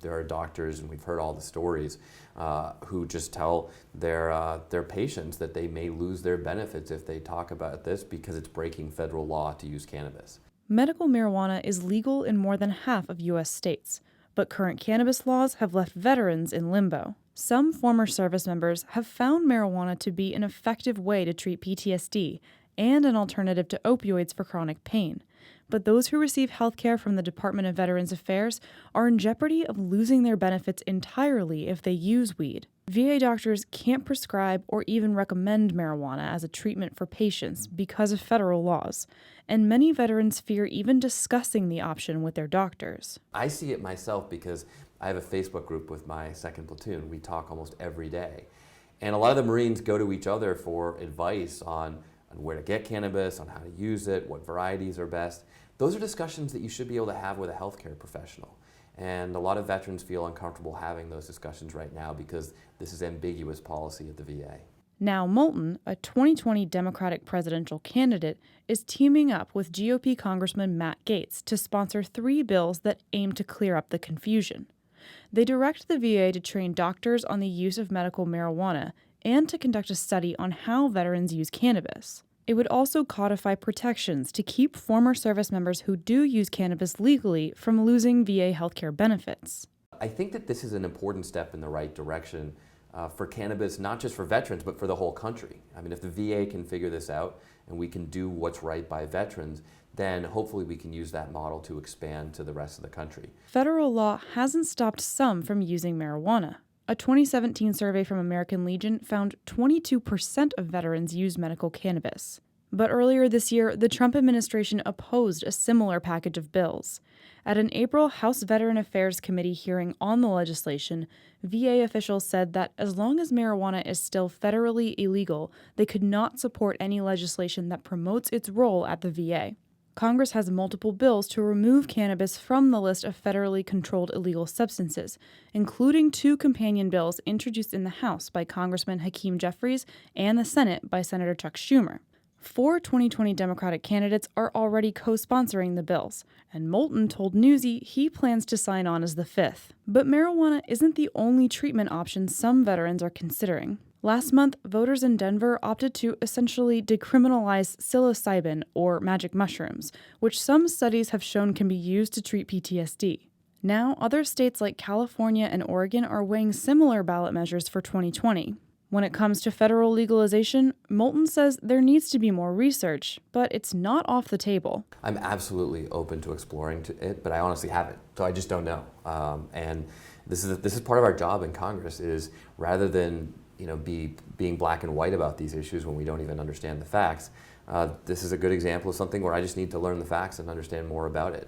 There are doctors, and we've heard all the stories, who just tell their patients that they may lose their benefits if they talk about this because it's breaking federal law to use cannabis. Medical marijuana is legal in more than half of U.S. states, but current cannabis laws have left veterans in limbo. Some former service members have found marijuana to be an effective way to treat PTSD and an alternative to opioids for chronic pain. But those who receive health care from the Department of Veterans Affairs are in jeopardy of losing their benefits entirely if they use weed. VA doctors can't prescribe or even recommend marijuana as a treatment for patients because of federal laws, and many veterans fear even discussing the option with their doctors. I see it myself because I have a Facebook group with my second platoon. We talk almost every day. And a lot of the Marines go to each other for advice on where to get cannabis, on how to use it, what varieties are best. Those are discussions that you should be able to have with a healthcare professional. And a lot of veterans feel uncomfortable having those discussions right now because this is ambiguous policy at the VA. Now Moulton, a 2020 Democratic presidential candidate, is teaming up with GOP Congressman Matt Gaetz to sponsor 3 bills that aim to clear up the confusion. They direct the VA to train doctors on the use of medical marijuana and to conduct a study on how veterans use cannabis. It would also codify protections to keep former service members who do use cannabis legally from losing VA healthcare benefits. I think that this is an important step in the right direction for cannabis, not just for veterans, but for the whole country. I mean, if the VA can figure this out and we can do what's right by veterans, then hopefully we can use that model to expand to the rest of the country. Federal law hasn't stopped some from using marijuana. A 2017 survey from American Legion found 22% of veterans use medical cannabis. But earlier this year, the Trump administration opposed a similar package of bills. At an April House Veteran Affairs Committee hearing on the legislation, VA officials said that as long as marijuana is still federally illegal, they could not support any legislation that promotes its role at the VA. Congress has multiple bills to remove cannabis from the list of federally controlled illegal substances, including 2 companion bills introduced in the House by Congressman Hakeem Jeffries and the Senate by Senator Chuck Schumer. 4 2020 Democratic candidates are already co-sponsoring the bills, and Moulton told Newsy he plans to sign on as the 5th. But marijuana isn't the only treatment option some veterans are considering. Last month, voters in Denver opted to essentially decriminalize psilocybin, or magic mushrooms, which some studies have shown can be used to treat PTSD. Now, other states like California and Oregon are weighing similar ballot measures for 2020. When it comes to federal legalization, Moulton says there needs to be more research, but it's not off the table. I'm absolutely open to exploring it, but I honestly haven't, so I just don't know. And this is part of our job in Congress, is rather than being black and white about these issues when we don't even understand the facts, this is a good example of something where I just need to learn the facts and understand more about it.